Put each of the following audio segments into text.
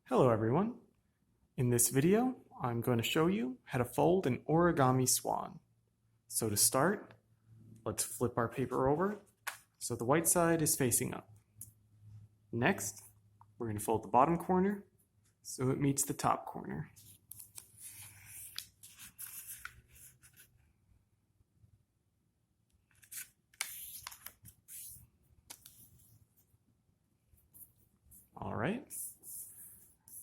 Hello everyone. In this video, I'm going to show you how to fold an origami swan. So to start, let's flip our paper over so the white side is facing up. Next, we're going to fold the bottom corner so it meets the top corner. All right.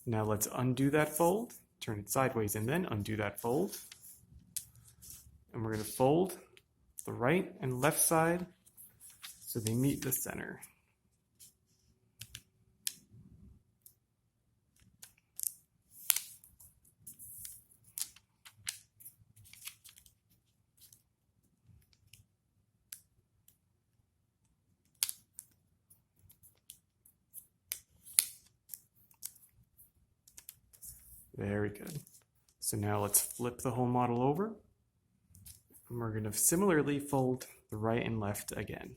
Now let's undo that fold, turn it sideways and then undo that fold. And we're going to fold the right and left side so they meet the center. Very good. So now let's flip the whole model over. And we're going to similarly fold the right and left again.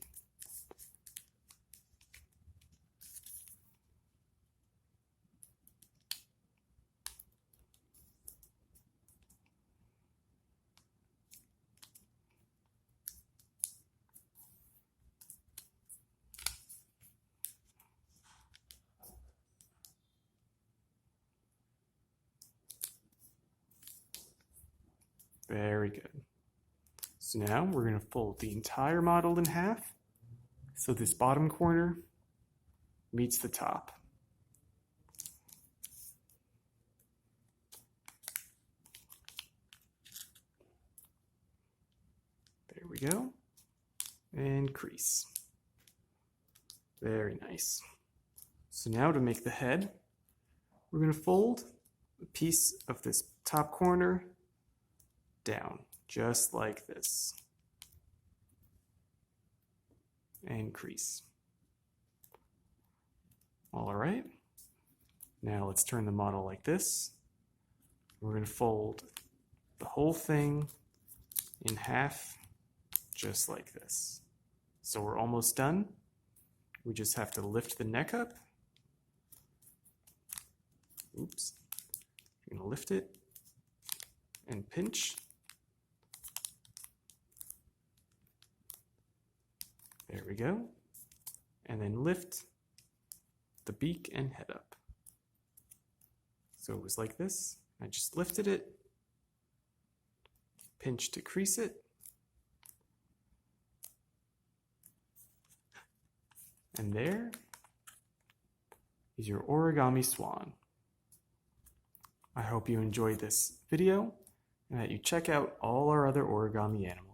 Very good. So now we're going to fold the entire model in half so this bottom corner meets the top. There we go. And crease. Very nice. So now to make the head, we're going to fold a piece of this top corner down, just like this, and crease. All right, now let's turn the model like this. We're going to fold the whole thing in half, just like this. So we're almost done. We just have to lift the neck up. Oops. You're going to lift it and pinch. There we go. And then lift the beak and head up. So it was like this. I just lifted it, pinch to crease it, and there is your origami swan. I hope you enjoyed this video and that you check out all our other origami animals.